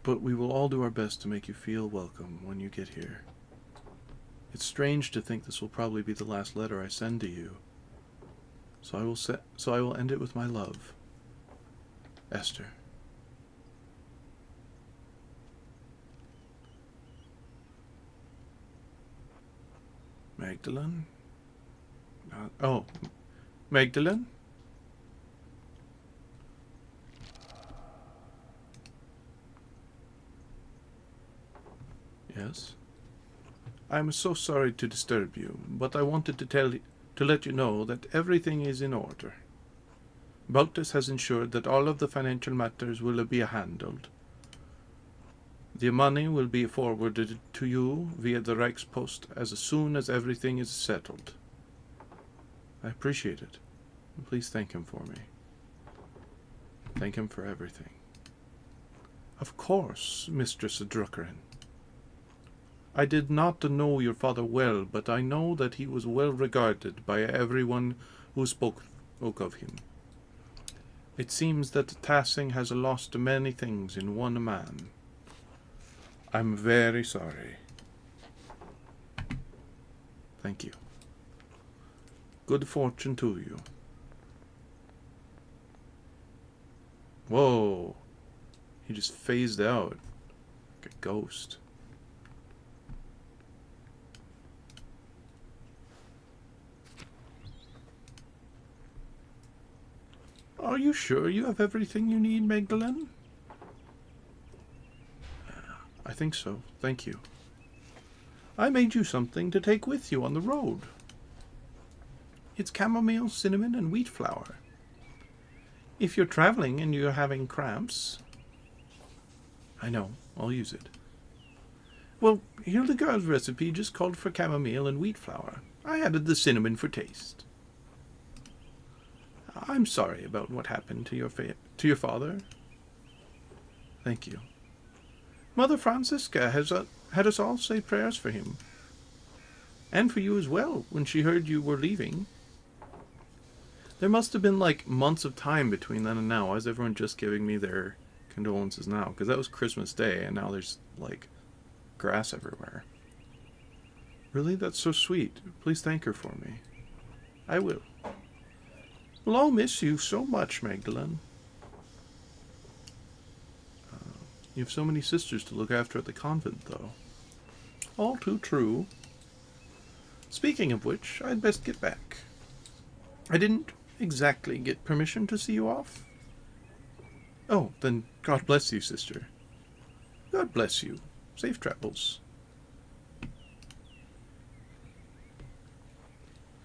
Speaker 1: But we will all do our best to make you feel welcome when you get here. It's strange to think this will probably be the last letter I send to you. So I will end it with my love. Esther. Magdalene? Oh, Magdalene? Yes? I'm so sorry to disturb you, but I wanted to let you know that everything is in order. Baltus has ensured that all of the financial matters will be handled. The money will be forwarded to you via the Reichspost as soon as everything is settled. I appreciate it. Please thank him for me. Thank him for everything. Of course, Mistress Druckern. I did not know your father well, but I know that he was well regarded by everyone who spoke of him. It seems that Tassing has lost many things in one man. I'm very sorry. Thank you. Good fortune to you. Whoa. He just phased out like a ghost. Are you sure you have everything you need, Magdalene? I think so. Thank you. I made you something to take with you on the road. It's chamomile, cinnamon, and wheat flour. If you're traveling and you're having cramps... I know. I'll use it. Well, Hildegard's recipe just called for chamomile and wheat flour. I added the cinnamon for taste. I'm sorry about what happened to your father. Thank you. Mother Francisca has had us all say prayers for him. And for you as well, when she heard you were leaving. There must have been, like, months of time between then and now. Why is everyone just giving me their condolences now? Because that was Christmas Day, and now there's, like, grass everywhere. Really? That's so sweet. Please thank her for me. I will. We'll all miss you so much, Magdalene. You have so many sisters to look after at the convent, though. All too true. Speaking of which, I'd best get back. I didn't exactly get permission to see you off. Oh, then God bless you, sister. God bless you. Safe travels.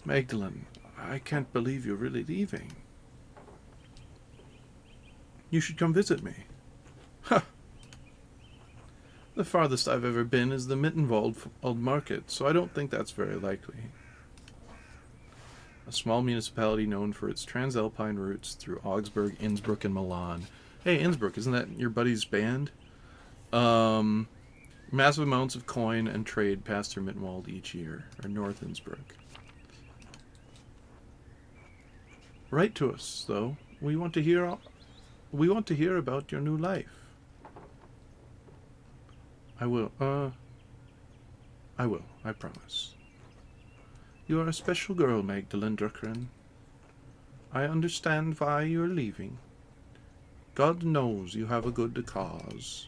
Speaker 1: Magdalene, I can't believe you're really leaving. You should come visit me. Ha! The farthest I've ever been is the Mittenwald market, so I don't think that's very likely. A small municipality known for its transalpine routes through Augsburg, Innsbruck, and Milan. Hey, Innsbruck, isn't that your buddy's band? Massive amounts of coin and trade pass through Mittenwald each year, or North Innsbruck. Write to us, though. We want to hear about your new life. I will, I promise. You are a special girl, Magdalene Druckern. I understand why you are leaving. God knows you have a good cause.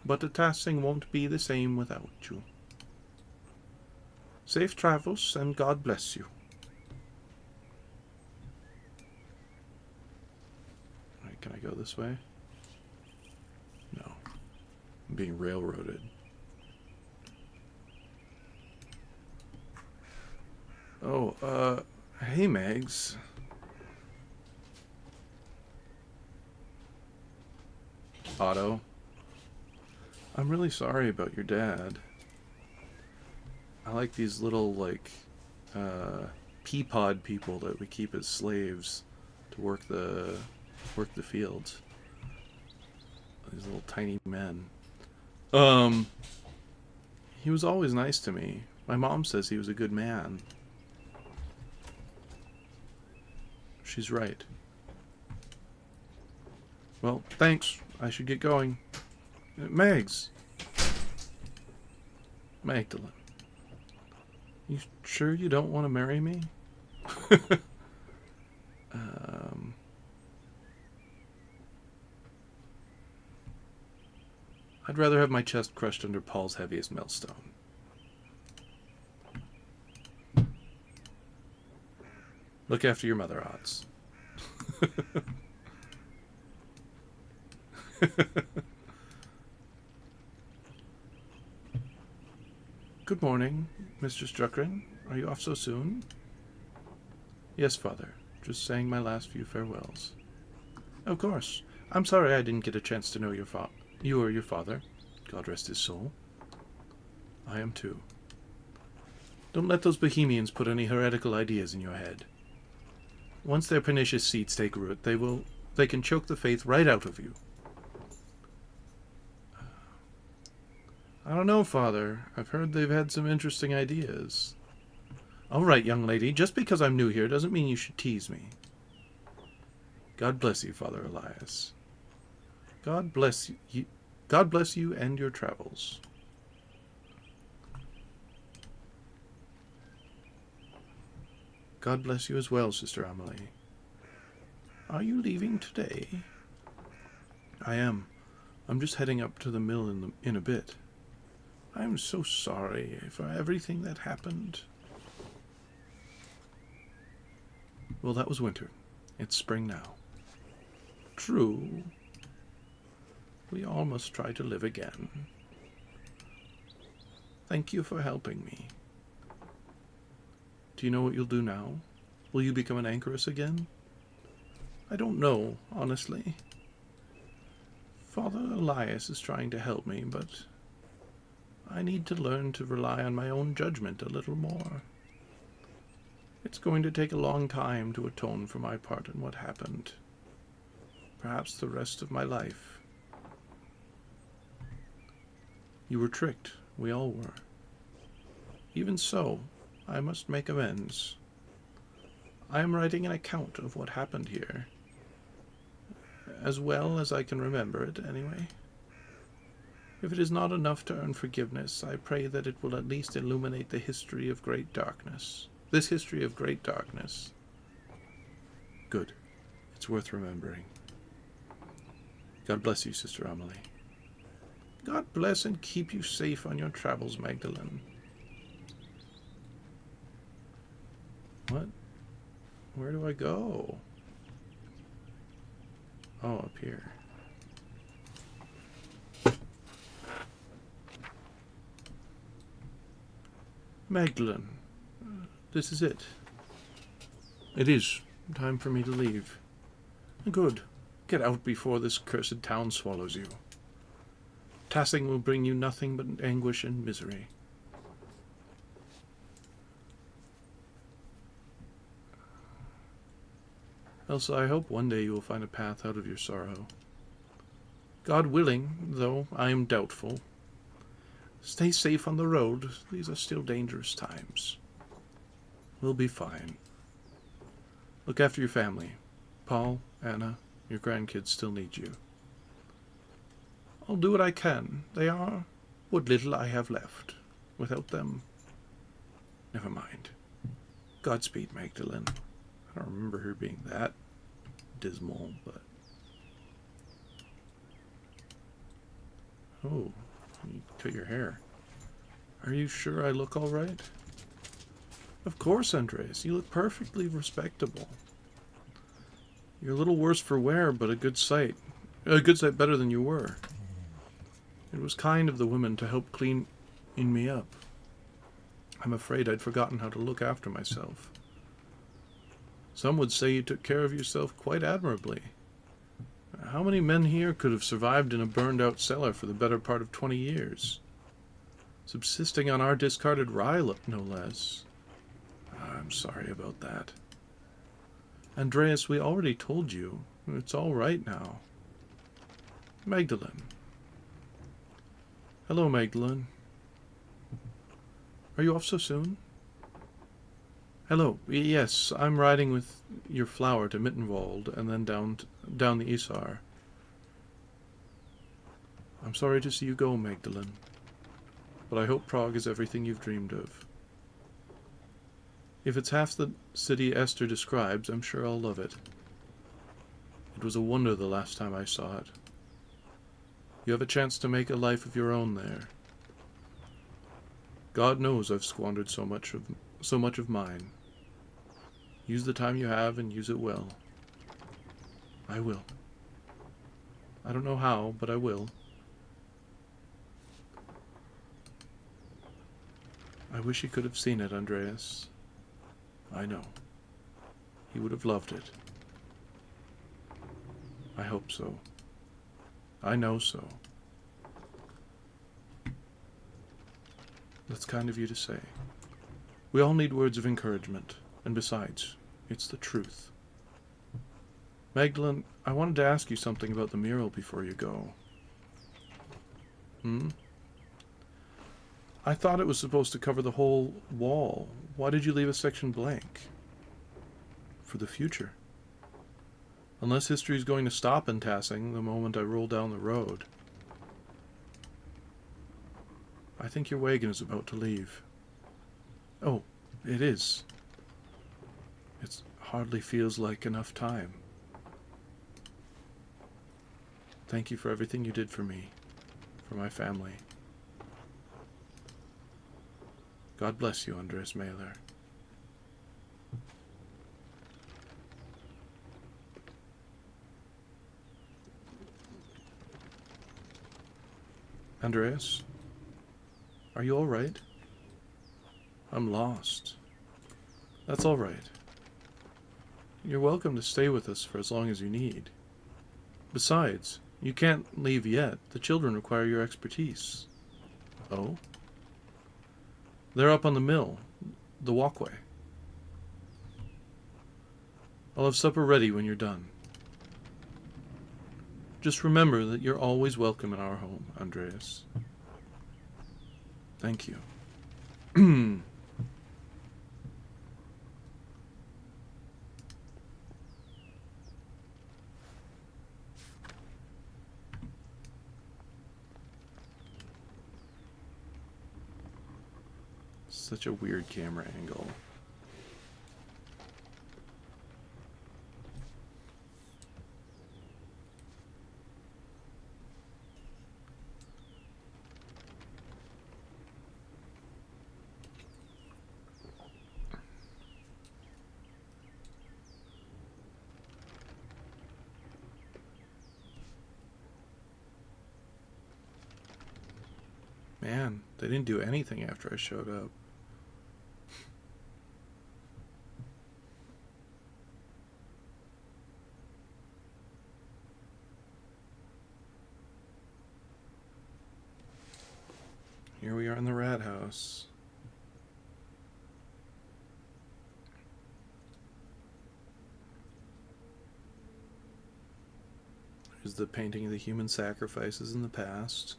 Speaker 1: But the Tassing won't be the same without you. Safe travels, and God bless you. Alright, can I go this way? No. I'm being railroaded. Oh, hey, Megs. Otto. I'm really sorry about your dad. I like these little, like, pea-pod people that we keep as slaves to work the fields. These little tiny men. He was always nice to me. My mom says he was a good man. she's right. Well, thanks. I should get going. Megs! Magdalene. You sure you don't want to marry me? I'd rather have my chest crushed under Paul's heaviest millstone. Look after your mother, Odds. Good morning, Mr. Struckren. Are you off so soon? Yes, Father. Just saying my last few farewells. Of course. I'm sorry I didn't get a chance to know you or your father. God rest his soul. I am too. Don't let those Bohemians put any heretical ideas in your head. Once their pernicious seeds take root, they can choke the faith right out of you. I don't know, Father. I've heard they've had some interesting ideas. All right, young lady, just because I'm new here doesn't mean you should tease me. God bless you, Father Elias. God bless you. God bless you and your travels. God bless you as well, Sister Amelie. Are you leaving today? I am. I'm just heading up to the mill in a bit. I'm so sorry for everything that happened. Well, that was winter. It's spring now. True. We all must try to live again. Thank you for helping me. Do you know what you'll do now? Will you become an anchoress again? I don't know, honestly. Father Elias is trying to help me, but I need to learn to rely on my own judgment a little more. It's going to take a long time to atone for my part in what happened. Perhaps the rest of my life. You were tricked. We all were. Even so, I must make amends. I am writing an account of what happened here. As well as I can remember it, anyway. If it is not enough to earn forgiveness, I pray that it will at least illuminate the history of great darkness. This history of great darkness. Good. It's worth remembering. God bless you, Sister Amelie. God bless and keep you safe on your travels, Magdalene. What? Where do I go? Oh, up here. Magdalene, this is it. It is. Time for me to leave. Good. Get out before this cursed town swallows you. Tassing will bring you nothing but anguish and misery. Elsa, I hope one day you will find a path out of your sorrow. God willing, though I am doubtful. Stay safe on the road. These are still dangerous times. We'll be fine. Look after your family. Paul, Anna, your grandkids still need you. I'll do what I can. They are what little I have left. Without them, never mind. Godspeed, Magdalene. I don't remember her being that dismal, but... Oh, you cut your hair. Are you sure I look all right? Of course, Andreas. You look perfectly respectable. You're a little worse for wear, but a good sight. A good sight better than you were. It was kind of the women to help clean me up. I'm afraid I'd forgotten how to look after myself. Some would say you took care of yourself quite admirably. How many men here could have survived in a burned-out cellar for the better part of 20 years? Subsisting on our discarded rye, no less. I'm sorry about that. Andreas, we already told you. It's all right now. Magdalene. Hello, Magdalene. Are you off so soon? Hello. Yes, I'm riding with your flower to Mittenwald and then down the Isar. I'm sorry to see you go, Magdalene, but I hope Prague is everything you've dreamed of. If it's half the city Esther describes, I'm sure I'll love it. It was a wonder the last time I saw it. You have a chance to make a life of your own there. God knows I've squandered so much of mine. Use the time you have and use it well. I will. I don't know how, but I will. I wish he could have seen it, Andreas. I know. He would have loved it. I hope so. I know so. That's kind of you to say. We all need words of encouragement, and besides, it's the truth. Magdalene, I wanted to ask you something about the mural before you go. I thought it was supposed to cover the whole wall. Why did you leave a section blank? For the future. Unless history's going to stop in Tassing the moment I roll down the road. I think your wagon is about to leave. Oh, it is. It hardly feels like enough time. Thank you for everything you did for me, for my family. God bless you, Andres Mailer. Andreas? Are you all right? I'm lost. That's all right. You're welcome to stay with us for as long as you need. Besides, you can't leave yet. The children require your expertise. Oh? They're up on the mill, the walkway. I'll have supper ready when you're done. Just remember that you're always welcome in our home, Andreas. Thank you. Such a weird camera angle. Man, they didn't do anything after I showed up. Here we are in the rat house. There's the painting of the human sacrifices in the past.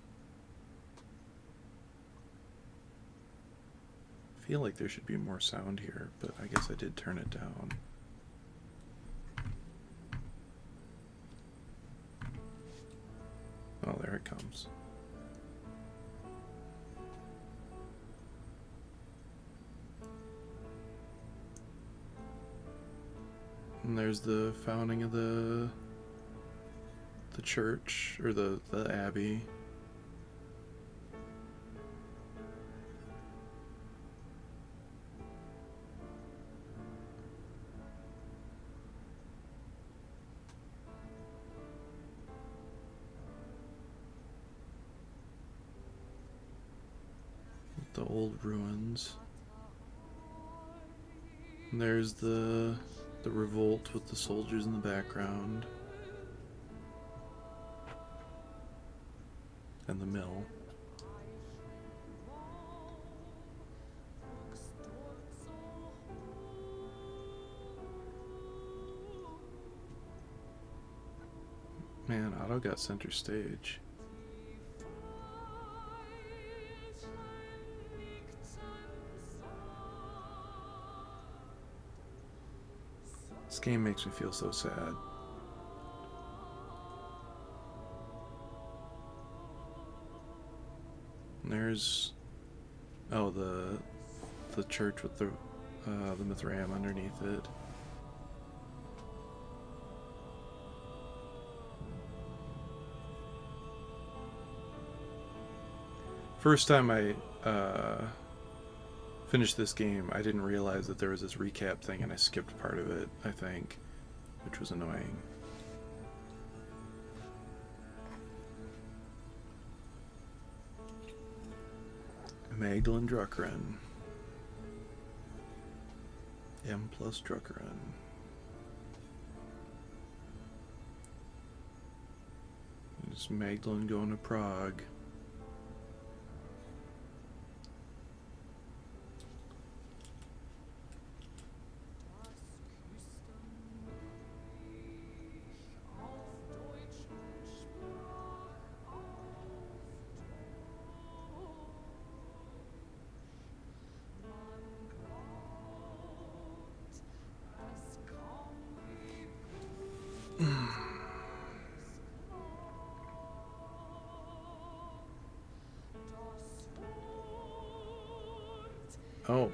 Speaker 1: I feel like there should be more sound here, but I guess I did turn it down. Oh, there it comes. And there's the founding of the church, or the abbey. The old ruins. And there's the revolt with the soldiers in the background. And the mill. Man, Otto got center stage. This game makes me feel so sad. And there's the church with the Mithraeum underneath it. First time I finished this game, I didn't realize that there was this recap thing, and I skipped part of it, I think, which was annoying. Magdalene Druckren. M plus Druckren. Is Magdalene going to Prague? Oh,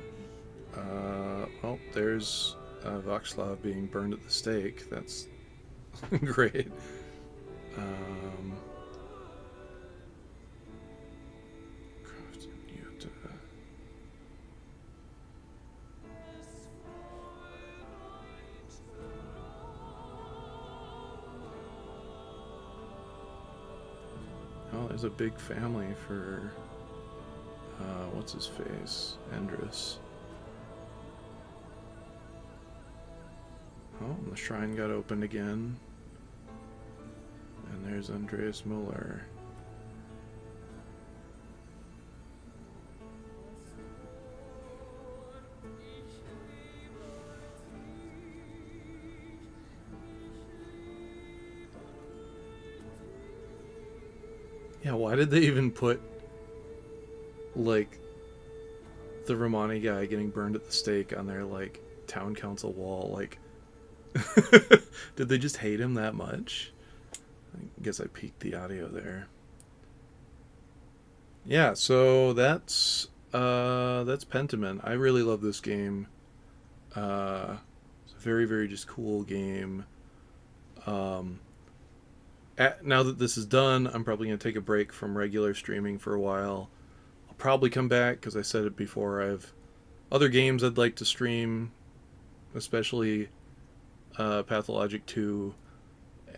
Speaker 1: well, there's Václav being burned at the stake. That's great. Oh, there's a big family for what's his face? Endris. Oh, and the shrine got opened again. And there's Andreas Muller. Yeah, why did they even put, like, the Romani guy getting burned at the stake on their, like, town council wall? Like, did they just hate him that much? I guess I peaked the audio there. Yeah, so that's Pentiment. I really love this game. It's a very, very just cool game. Now that this is done, I'm probably going to take a break from regular streaming for a while. I'll probably come back, because I said it before, I have other games I'd like to stream, especially Pathologic 2,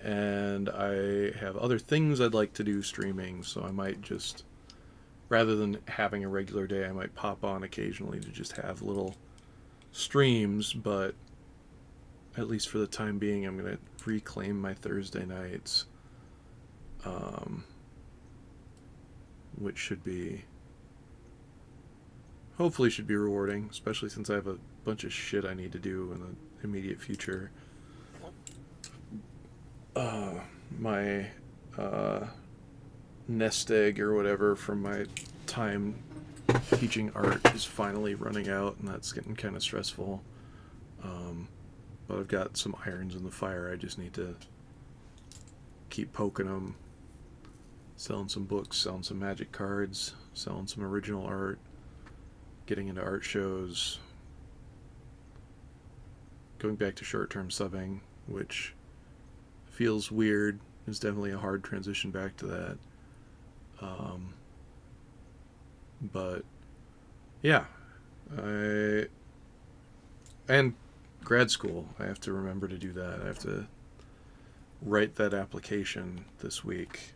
Speaker 1: and I have other things I'd like to do streaming, so I might just, rather than having a regular day, I might pop on occasionally to just have little streams, but at least for the time being, I'm going to reclaim my Thursday nights. Which should be, hopefully should be rewarding, especially since I have a bunch of shit I need to do in the immediate future. My nest egg or whatever from my time teaching art is finally running out, and that's getting kind of stressful. But I've got some irons in the fire. I just need to keep poking them. Selling some books, selling some magic cards, selling some original art, getting into art shows, going back to short-term subbing, which feels weird. It's definitely a hard transition back to that. But yeah, and grad school, I have to remember to do that. I have to write that application this week.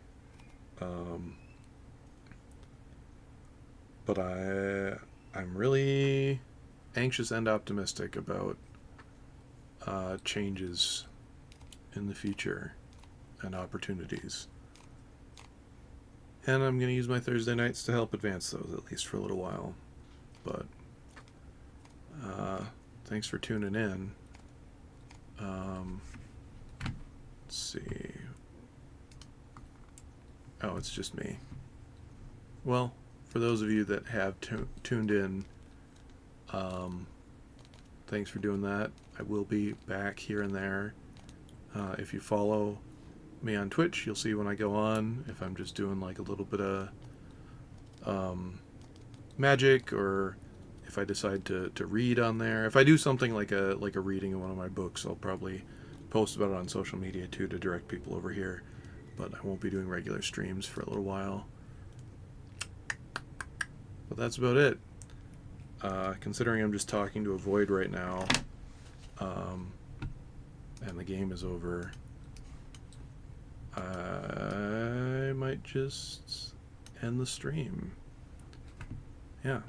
Speaker 1: But I'm really anxious and optimistic about changes in the future and opportunities. And I'm going to use my Thursday nights to help advance those, at least for a little while. But thanks for tuning in. Let's see. Oh, it's just me. Well, for those of you that have tuned in, thanks for doing that. I will be back here and there. If you follow me on Twitch, you'll see when I go on, if I'm just doing like a little bit of magic, or if I decide to read on there. If I do something like a reading of one of my books, I'll probably post about it on social media too, to direct people over here. But I won't be doing regular streams for a little while. But that's about it. Considering I'm just talking to a void right now, and the game is over, I might just end the stream. Yeah.